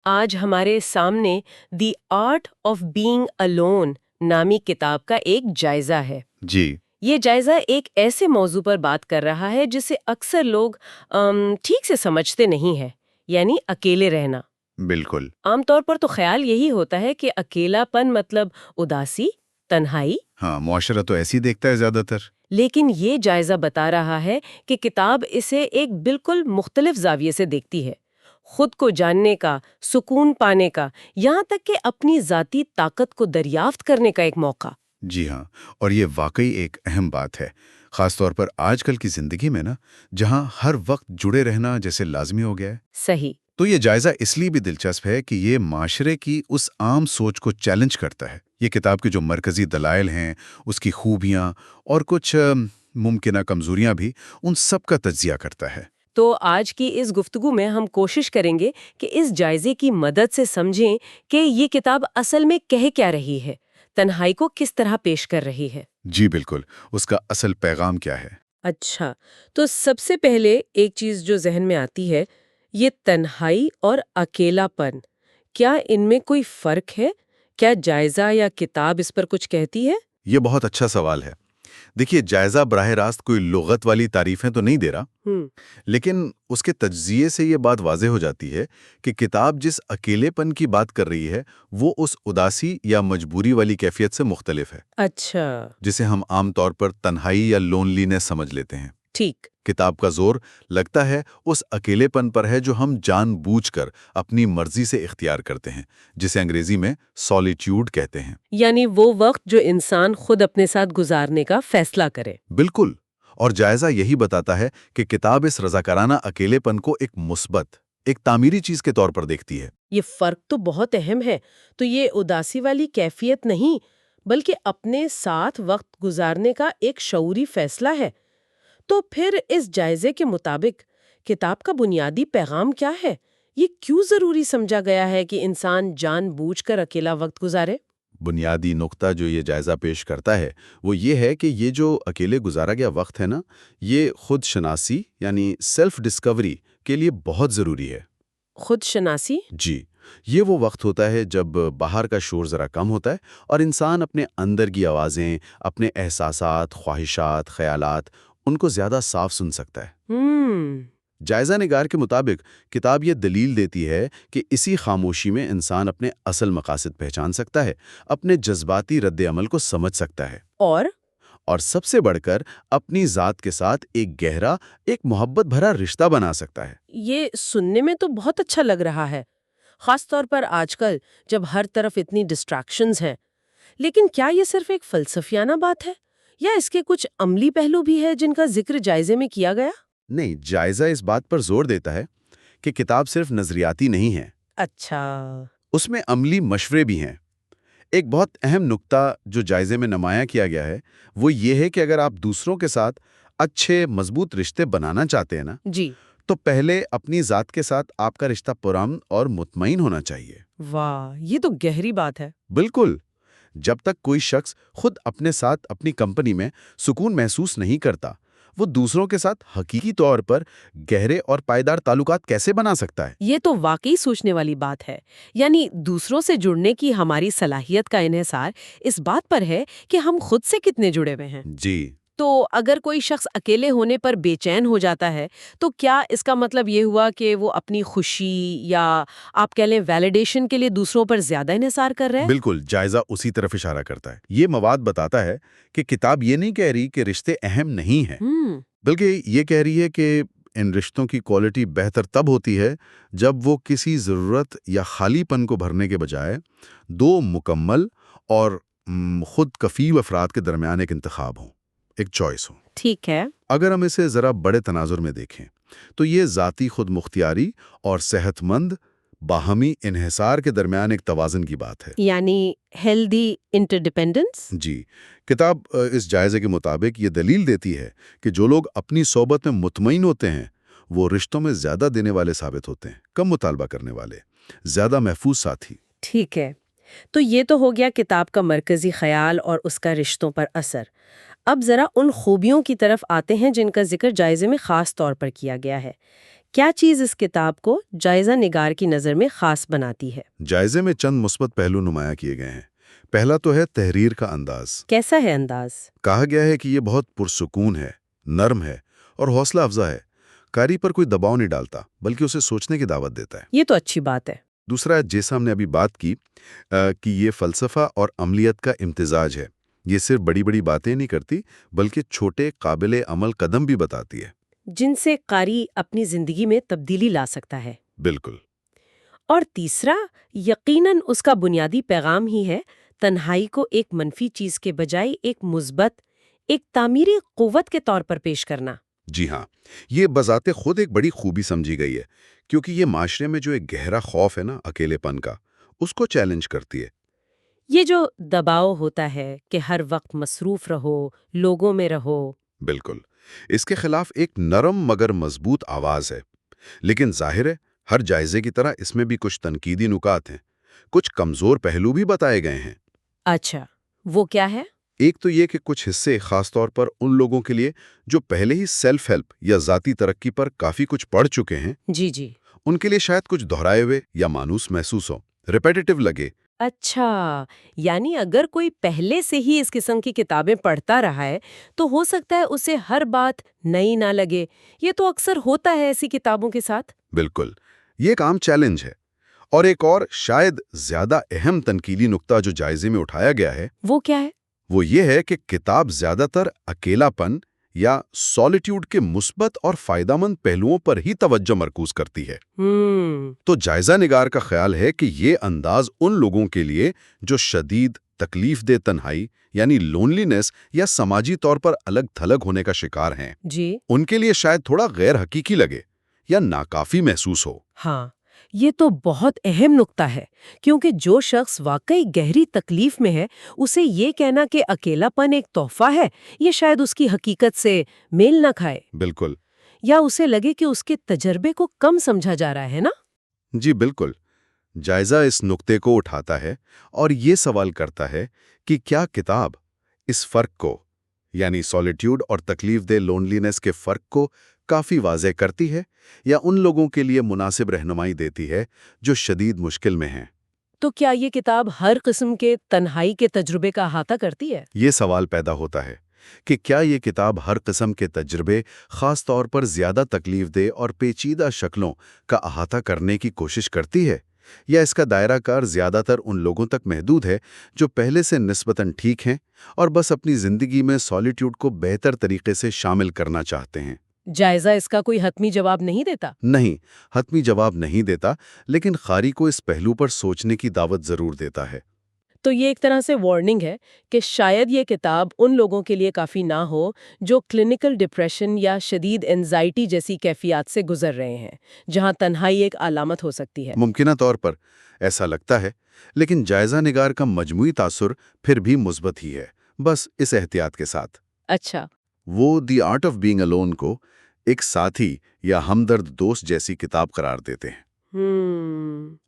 آج ہمارے سامنے دی آرٹ آف بینگ الون نامی کتاب کا ایک جائزہ ہے۔ جی یہ جائزہ ایک ایسے موضوع پر بات کر رہا ہے جسے اکثر لوگ ٹھیک سے سمجھتے نہیں ہیں، یعنی اکیلے رہنا۔ بالکل عام طور پر تو خیال یہی ہوتا ہے کہ اکیلا پن مطلب اداسی، تنہائی، ہاں، معاشرہ تو ایسی دیکھتا ہے زیادہ تر۔ لیکن یہ جائزہ بتا رہا ہے کہ کتاب اسے ایک بالکل مختلف زاویے سے دیکھتی ہے، خود کو جاننے کا، سکون پانے کا، یہاں تک کہ اپنی ذاتی طاقت کو دریافت کرنے کا ایک موقع۔ جی ہاں، اور یہ واقعی ایک اہم بات ہے، خاص طور پر آج کل کی زندگی میں نا، جہاں ہر وقت جڑے رہنا جیسے لازمی ہو گیا ہے۔ صحیح۔ تو یہ جائزہ اس لیے بھی دلچسپ ہے کہ یہ معاشرے کی اس عام سوچ کو چیلنج کرتا ہے۔ یہ کتاب کے جو مرکزی دلائل ہیں، اس کی خوبیاں اور کچھ ممکنہ کمزوریاں بھی، ان سب کا تجزیہ کرتا ہے۔ تو آج کی اس گفتگو میں ہم کوشش کریں گے کہ اس جائزے کی مدد سے سمجھیں کہ یہ کتاب اصل میں کہہ کیا رہی ہے، تنہائی کو کس طرح پیش کر رہی ہے۔ جی بالکل، اس کا اصل پیغام کیا ہے؟ اچھا، تو سب سے پہلے ایک چیز جو ذہن میں آتی ہے، یہ تنہائی اور اکیلا پن، کیا ان میں کوئی فرق ہے؟ کیا جائزہ یا کتاب اس پر کچھ کہتی ہے؟ یہ بہت اچھا سوال ہے۔ دیکھیے، جائزہ براہ راست کوئی لغت والی تعریفیں تو نہیں دے رہا، لیکن اس کے تجزیے سے یہ بات واضح ہو جاتی ہے کہ کتاب جس اکیلے پن کی بات کر رہی ہے وہ اس اداسی یا مجبوری والی کیفیت سے مختلف ہے، اچھا، جسے ہم عام طور پر تنہائی یا لونلینس سمجھ لیتے ہیں۔ ٹھیک۔ کتاب کا زور لگتا ہے اس اکیلے پن پر ہے جو ہم جان بوجھ کر اپنی مرضی سے اختیار کرتے ہیں، جسے انگریزی میں سولیٹیوڈ کہتے ہیں۔ یعنی وہ وقت جو انسان خود اپنے ساتھ گزارنے کا فیصلہ کرے۔ بالکل، اور جائزہ یہی بتاتا ہے کہ کتاب اس رضاکارانہ اکیلے پن کو ایک مثبت، ایک تعمیری چیز کے طور پر دیکھتی ہے۔ یہ فرق تو بہت اہم ہے۔ تو یہ اداسی والی کیفیت نہیں، بلکہ اپنے ساتھ وقت گزارنے کا ایک شعوری فیصلہ ہے۔ تو پھر اس جائزے کے مطابق کتاب کا بنیادی پیغام کیا ہے؟ یہ کیوں ضروری سمجھا گیا ہے کہ انسان جان بوجھ کر اکیلا وقت گزارے؟ بنیادی نقطہ جو یہ جائزہ پیش کرتا ہے وہ یہ ہے کہ یہ جو اکیلے گزارا گیا وقت ہے نا، یہ خود شناسی یعنی سیلف ڈسکوری کے لیے بہت ضروری ہے۔ خود شناسی؟ جی، یہ وہ وقت ہوتا ہے جب باہر کا شور ذرا کم ہوتا ہے اور انسان اپنے اندر کی آوازیں، اپنے احساسات، خواہشات، خیالات، ان کو زیادہ صاف سن سکتا ہے۔ جائزہ نگار کے مطابق کتاب یہ دلیل دیتی ہے کہ اسی خاموشی میں انسان اپنے اصل مقاصد پہچان سکتا ہے، اپنے جذباتی رد عمل کو سمجھ سکتا ہے، اور سب سے بڑھ کر اپنی ذات کے ساتھ ایک گہرا، ایک محبت بھرا رشتہ بنا سکتا ہے۔ یہ سننے میں تو بہت اچھا لگ رہا ہے، خاص طور پر آج کل جب ہر طرف اتنی ڈسٹریکشنز ہیں۔ لیکن کیا یہ صرف ایک فلسفیانہ بات ہے یا اس کے کچھ عملی پہلو بھی ہے جن کا ذکر جائزے میں کیا گیا؟ نہیں، جائزہ اس بات پر زور دیتا ہے کہ کتاب صرف نظریاتی نہیں ہے۔ اچھا، اس میں عملی مشورے بھی ہیں۔ ایک بہت اہم نکتہ جو جائزے میں نمایاں کیا گیا ہے وہ یہ ہے کہ اگر آپ دوسروں کے ساتھ اچھے مضبوط رشتے بنانا چاہتے ہیں نا، جی، تو پہلے اپنی ذات کے ساتھ آپ کا رشتہ پرامن اور مطمئن ہونا چاہیے۔ واہ، یہ تو گہری بات ہے۔ بالکل، جب تک کوئی شخص خود اپنے ساتھ اپنی کمپنی میں سکون محسوس نہیں کرتا، وہ دوسروں کے ساتھ حقیقی طور پر گہرے اور پائیدار تعلقات کیسے بنا سکتا ہے؟ یہ تو واقعی سوچنے والی بات ہے۔ یعنی دوسروں سے جڑنے کی ہماری صلاحیت کا انحصار اس بات پر ہے کہ ہم خود سے کتنے جڑے ہوئے ہیں۔ جی، تو اگر کوئی شخص اکیلے ہونے پر بے چین ہو جاتا ہے تو کیا اس کا مطلب یہ ہوا کہ وہ اپنی خوشی یا آپ کہہ لیں ویلیڈیشن کے لیے دوسروں پر زیادہ انحصار کر رہے ہیں؟ بالکل، جائزہ اسی طرف اشارہ کرتا ہے۔ یہ مواد بتاتا ہے کہ کتاب یہ نہیں کہہ رہی کہ رشتے اہم نہیں ہیں، بلکہ یہ کہہ رہی ہے کہ ان رشتوں کی کوالٹی بہتر تب ہوتی ہے جب وہ کسی ضرورت یا خالی پن کو بھرنے کے بجائے دو مکمل اور خود کفیل افراد کے درمیان ایک انتخاب ہو، ایک چوائس ہو۔ ٹھیک ہے۔ اگر ہم اسے ذرا بڑے تناظر میں دیکھیں تو یہ ذاتی خود مختاری اور صحت مند باہمی انحصار کے درمیان ایک توازن کی بات ہے۔ یعنی ہیلدی انٹرڈیپینڈنس؟ جی، کتاب اس جائزے کے مطابق یہ دلیل دیتی ہے کہ جو لوگ اپنی صحبت میں مطمئن ہوتے ہیں وہ رشتوں میں زیادہ دینے والے ثابت ہوتے ہیں، کم مطالبہ کرنے والے، زیادہ محفوظ ساتھی۔ ٹھیک ہے، تو یہ تو ہو گیا کتاب کا مرکزی خیال اور اس کا رشتوں پر اثر۔ اب ذرا ان خوبیوں کی طرف آتے ہیں جن کا ذکر جائزے میں خاص طور پر کیا گیا ہے۔ کیا چیز اس کتاب کو جائزہ نگار کی نظر میں خاص بناتی ہے؟ جائزے میں چند مثبت پہلو نمایاں کیے گئے ہیں۔ پہلا تو ہے تحریر کا انداز۔ کیسا ہے انداز؟ کہا گیا ہے کہ یہ بہت پرسکون ہے، نرم ہے اور حوصلہ افزا ہے۔ قاری پر کوئی دباؤ نہیں ڈالتا بلکہ اسے سوچنے کی دعوت دیتا ہے۔ یہ تو اچھی بات ہے۔ دوسرا، جیسا ہم نے ابھی بات کی کہ یہ فلسفہ اور عملیت کا امتزاج ہے۔ یہ صرف بڑی بڑی باتیں نہیں کرتی بلکہ چھوٹے قابل عمل قدم بھی بتاتی ہے، جن سے قاری اپنی زندگی میں تبدیلی لا سکتا ہے۔ بالکل۔ اور تیسرا، یقیناً اس کا بنیادی پیغام ہی ہے تنہائی کو ایک منفی چیز کے بجائے ایک مثبت، ایک تعمیری قوت کے طور پر پیش کرنا۔ جی ہاں، یہ بذات خود ایک بڑی خوبی سمجھی گئی ہے، کیونکہ یہ معاشرے میں جو ایک گہرا خوف ہے نا اکیلے پن کا، اس کو چیلنج کرتی ہے۔ یہ جو دباؤ ہوتا ہے کہ ہر وقت مصروف رہو، لوگوں میں رہو۔ بالکل، اس کے خلاف ایک نرم مگر مضبوط آواز ہے۔ لیکن ظاہر ہے، ہر جائزے کی طرح اس میں بھی کچھ تنقیدی نکات ہیں، کچھ کمزور پہلو بھی بتائے گئے ہیں۔ اچھا، وہ کیا ہے؟ ایک تو یہ کہ کچھ حصے خاص طور پر ان لوگوں کے لیے جو پہلے ہی سیلف ہیلپ یا ذاتی ترقی پر کافی کچھ پڑھ چکے ہیں، جی جی۔ ان کے لیے شاید کچھ دہرائے ہوئے یا مانوس محسوس ہو، ریپیٹیٹو لگے۔ اچھا، یعنی اگر کوئی پہلے سے ہی اس قسم کی کتابیں پڑھتا رہا ہے تو ہو سکتا ہے اسے ہر بات نئی نہ لگے۔ یہ تو اکثر ہوتا ہے ایسی کتابوں کے ساتھ۔ بالکل، یہ ایک عام چیلنج ہے۔ اور ایک اور شاید زیادہ اہم تنقیدی نقطہ جو جائزے میں اٹھایا گیا ہے، وہ کیا ہے؟ وہ یہ ہے کہ کتاب زیادہ تر اکیلا پن یا سولیٹیوڈ کے مثبت اور فائدہ مند پہلوؤں پر ہی توجہ مرکوز کرتی ہے۔ تو جائزہ نگار کا خیال ہے کہ یہ انداز ان لوگوں کے لیے جو شدید تکلیف دہ تنہائی یعنی لونلینس یا سماجی طور پر الگ تھلگ ہونے کا شکار ہیں، جی، ان کے لیے شاید تھوڑا غیر حقیقی لگے یا ناکافی محسوس ہو۔ ہاں، یہ تو بہت اہم نقطہ ہے، کیونکہ جو شخص واقعی گہری تکلیف میں ہے اسے یہ کہنا کہ اکیلا پن ایک تحفہ ہے، یہ شاید اس کی حقیقت سے میل نہ کھائے، بالکل، یا اسے لگے کہ اس کے تجربے کو کم سمجھا جا رہا ہے نا؟ جی بالکل۔ جائزہ اس نقطے کو اٹھاتا ہے اور یہ سوال کرتا ہے کہ کیا کتاب اس فرق کو، یعنی سولیٹیوڈ اور تکلیف دہ لونلینس کے فرق کو کافی واضح کرتی ہے یا ان لوگوں کے لیے مناسب رہنمائی دیتی ہے جو شدید مشکل میں ہیں۔ تو کیا یہ کتاب ہر قسم کے تنہائی کے تجربے کا احاطہ کرتی ہے؟ یہ سوال پیدا ہوتا ہے کہ کیا یہ کتاب ہر قسم کے تجربے، خاص طور پر زیادہ تکلیف دہ اور پیچیدہ شکلوں کا احاطہ کرنے کی کوشش کرتی ہے، یا اس کا دائرہ کار زیادہ تر ان لوگوں تک محدود ہے جو پہلے سے نسبتاً ٹھیک ہیں اور بس اپنی زندگی میں سولیٹیوڈ کو بہتر طریقے سے شامل کرنا چاہتے ہیں؟ جائزہ اس کا کوئی حتمی جواب نہیں دیتا۔ نہیں، حتمی جواب نہیں دیتا، لیکن قاری کو اس پہلو پر سوچنے کی دعوت ضرور دیتا ہے۔ تو یہ ایک طرح سے وارننگ ہے کہ شاید یہ کتاب ان لوگوں کے لیے کافی نہ ہو جو کلینکل ڈپریشن یا شدید انزائٹی جیسی کیفیات سے گزر رہے ہیں، جہاں تنہائی ایک علامت ہو سکتی ہے۔ ممکنہ طور پر ایسا لگتا ہے، لیکن جائزہ نگار کا مجموعی تاثر پھر بھی مثبت ہی ہے، بس اس احتیاط کے ساتھ۔ اچھا۔ وہ دی آرٹ آف بینگ الون کو ایک ساتھی یا ہمدرد دوست جیسی کتاب قرار دیتے ہیں۔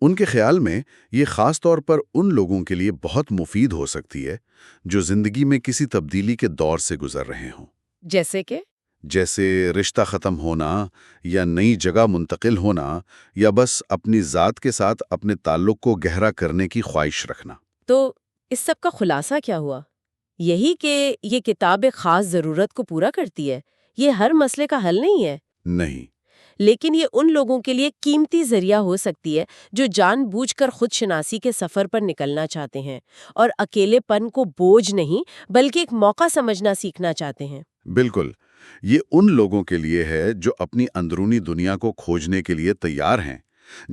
ان کے خیال میں یہ خاص طور پر ان لوگوں کے لیے بہت مفید ہو سکتی ہے جو زندگی میں کسی تبدیلی کے دور سے گزر رہے ہوں، جیسے رشتہ ختم ہونا یا نئی جگہ منتقل ہونا یا بس اپنی ذات کے ساتھ اپنے تعلق کو گہرا کرنے کی خواہش رکھنا۔ تو اس سب کا خلاصہ کیا ہوا؟ یہی کہ یہ کتاب ایک خاص ضرورت کو پورا کرتی ہے، یہ ہر مسئلے کا حل نہیں ہے، نہیں، لیکن یہ ان لوگوں کے لیے قیمتی ذریعہ ہو سکتی ہے جو جان بوجھ کر خود شناسی کے سفر پر نکلنا چاہتے ہیں اور اکیلے پن کو بوجھ نہیں بلکہ ایک موقع سمجھنا سیکھنا چاہتے ہیں۔ بالکل، یہ ان لوگوں کے لیے ہے جو اپنی اندرونی دنیا کو کھوجنے کے لیے تیار ہیں۔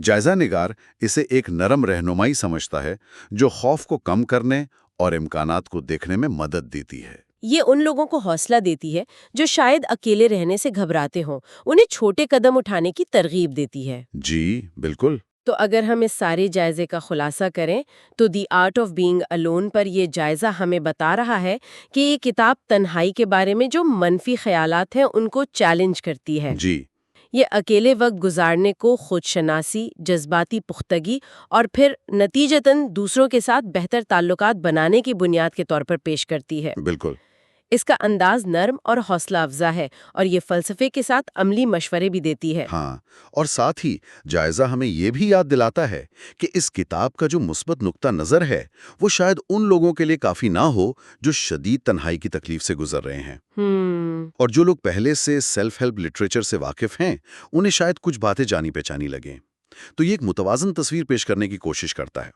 جائزہ نگار اسے ایک نرم رہنمائی سمجھتا ہے جو خوف کو کم کرنے اور امکانات کو دیکھنے میں مدد دیتی ہے۔ یہ ان لوگوں کو حوصلہ دیتی ہے جو شاید اکیلے رہنے سے گھبراتے ہوں، انہیں چھوٹے قدم اٹھانے کی ترغیب دیتی ہے۔ جی بالکل۔ تو اگر ہم اس سارے جائزے کا خلاصہ کریں تو the art of being alone پر یہ جائزہ ہمیں بتا رہا ہے کہ یہ کتاب تنہائی کے بارے میں جو منفی خیالات ہیں ان کو چیلنج کرتی ہے۔ جی، یہ اکیلے وقت گزارنے کو خود شناسی، جذباتی پختگی اور پھر نتیجتاً دوسروں کے ساتھ بہتر تعلقات بنانے کی بنیاد کے طور پر پیش کرتی ہے۔ بالکل۔ اس کا انداز نرم اور حوصلہ افزا ہے اور یہ فلسفے کے ساتھ عملی مشورے بھی دیتی ہے۔ ہاں، اور ساتھ ہی جائزہ ہمیں یہ بھی یاد دلاتا ہے کہ اس کتاب کا جو مثبت نقطہ نظر ہے وہ شاید ان لوگوں کے لیے کافی نہ ہو جو شدید تنہائی کی تکلیف سے گزر رہے ہیں، اور جو لوگ پہلے سے سیلف ہیلپ لٹریچر سے واقف ہیں انہیں شاید کچھ باتیں جانی پہچانی لگیں۔ تو یہ ایک متوازن تصویر پیش کرنے کی کوشش کرتا ہے،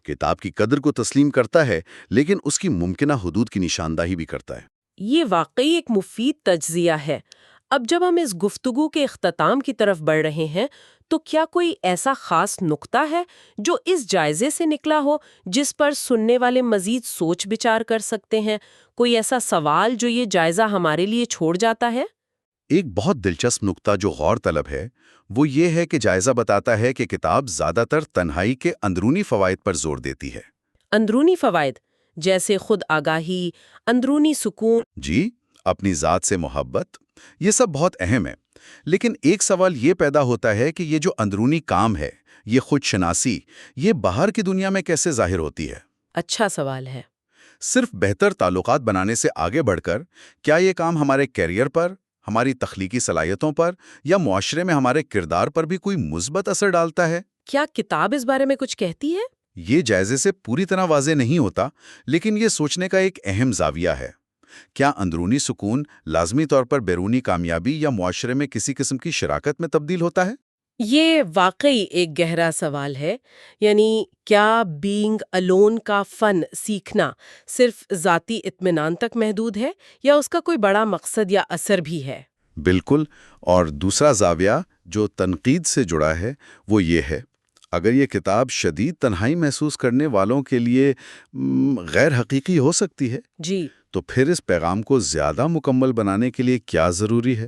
کتاب کی قدر کو تسلیم کرتا ہے لیکن اس کی ممکنہ حدود کی نشاندہی بھی کرتا ہے۔ یہ واقعی ایک مفید تجزیہ ہے۔ اب جب ہم اس گفتگو کے اختتام کی طرف بڑھ رہے ہیں تو کیا کوئی ایسا خاص نقطہ ہے جو اس جائزے سے نکلا ہو جس پر سننے والے مزید سوچ بچار کر سکتے ہیں؟ کوئی ایسا سوال جو یہ جائزہ ہمارے لیے چھوڑ جاتا ہے؟ ایک بہت دلچسپ نقطہ جو غور طلب ہے وہ یہ ہے کہ جائزہ بتاتا ہے کہ کتاب زیادہ تر تنہائی کے اندرونی فوائد پر زور دیتی ہے۔ اندرونی فوائد جیسے خود آگاہی، اندرونی سکون۔ جی، اپنی ذات سے محبت، یہ سب بہت اہم ہے، لیکن ایک سوال یہ پیدا ہوتا ہے کہ یہ جو اندرونی کام ہے، یہ خود شناسی، یہ باہر کی دنیا میں کیسے ظاہر ہوتی ہے؟ اچھا سوال ہے۔ صرف بہتر تعلقات بنانے سے آگے بڑھ کر کیا یہ کام ہمارے کیریئر پر، ہماری تخلیقی صلاحیتوں پر یا معاشرے میں ہمارے کردار پر بھی کوئی مثبت اثر ڈالتا ہے؟ کیا کتاب اس بارے میں کچھ کہتی ہے؟ یہ جائزے سے پوری طرح واضح نہیں ہوتا، لیکن یہ سوچنے کا ایک اہم زاویہ ہے۔ کیا اندرونی سکون لازمی طور پر بیرونی کامیابی یا معاشرے میں کسی قسم کی شراکت میں تبدیل ہوتا ہے؟ یہ واقعی ایک گہرا سوال ہے۔ یعنی کیا بینگ الون کا فن سیکھنا صرف ذاتی اطمینان تک محدود ہے یا اس کا کوئی بڑا مقصد یا اثر بھی ہے؟ بالکل، اور دوسرا زاویہ جو تنقید سے جڑا ہے وہ یہ ہے، اگر یہ کتاب شدید تنہائی محسوس کرنے والوں کے لیے غیر حقیقی ہو سکتی ہے، جی، تو پھر اس پیغام کو زیادہ مکمل بنانے کے لیے کیا ضروری ہے؟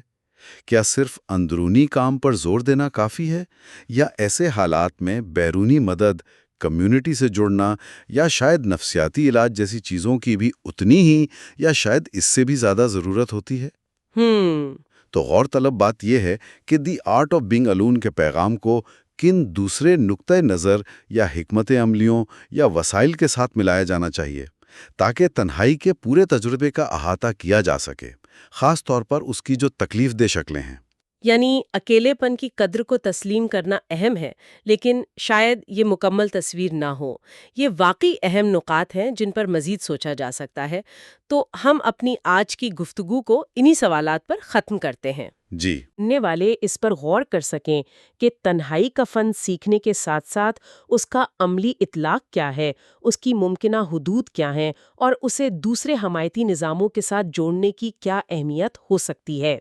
کیا صرف اندرونی کام پر زور دینا کافی ہے، یا ایسے حالات میں بیرونی مدد، کمیونٹی سے جڑنا یا شاید نفسیاتی علاج جیسی چیزوں کی بھی اتنی ہی یا شاید اس سے بھی زیادہ ضرورت ہوتی ہے؟ تو غور طلب بات یہ ہے کہ دی آرٹ آف بینگ الون کے پیغام کو کن دوسرے نقطۂ نظر یا حکمت عملیوں یا وسائل کے ساتھ ملایا جانا چاہیے تاکہ تنہائی کے پورے تجربے کا احاطہ کیا جا سکے، خاص طور پر اس کی جو تکلیف دہ شکلیں ہیں۔ یعنی اکیلے پن کی قدر کو تسلیم کرنا اہم ہے، لیکن شاید یہ مکمل تصویر نہ ہو۔ یہ واقعی اہم نکات ہیں جن پر مزید سوچا جا سکتا ہے۔ تو ہم اپنی آج کی گفتگو کو انہی سوالات پر ختم کرتے ہیں۔ جی، سننے والے اس پر غور کر سکیں کہ تنہائی کا فن سیکھنے کے ساتھ ساتھ اس کا عملی اطلاق کیا ہے، اس کی ممکنہ حدود کیا ہیں، اور اسے دوسرے حمایتی نظاموں کے ساتھ جوڑنے کی کیا اہمیت ہو سکتی ہے۔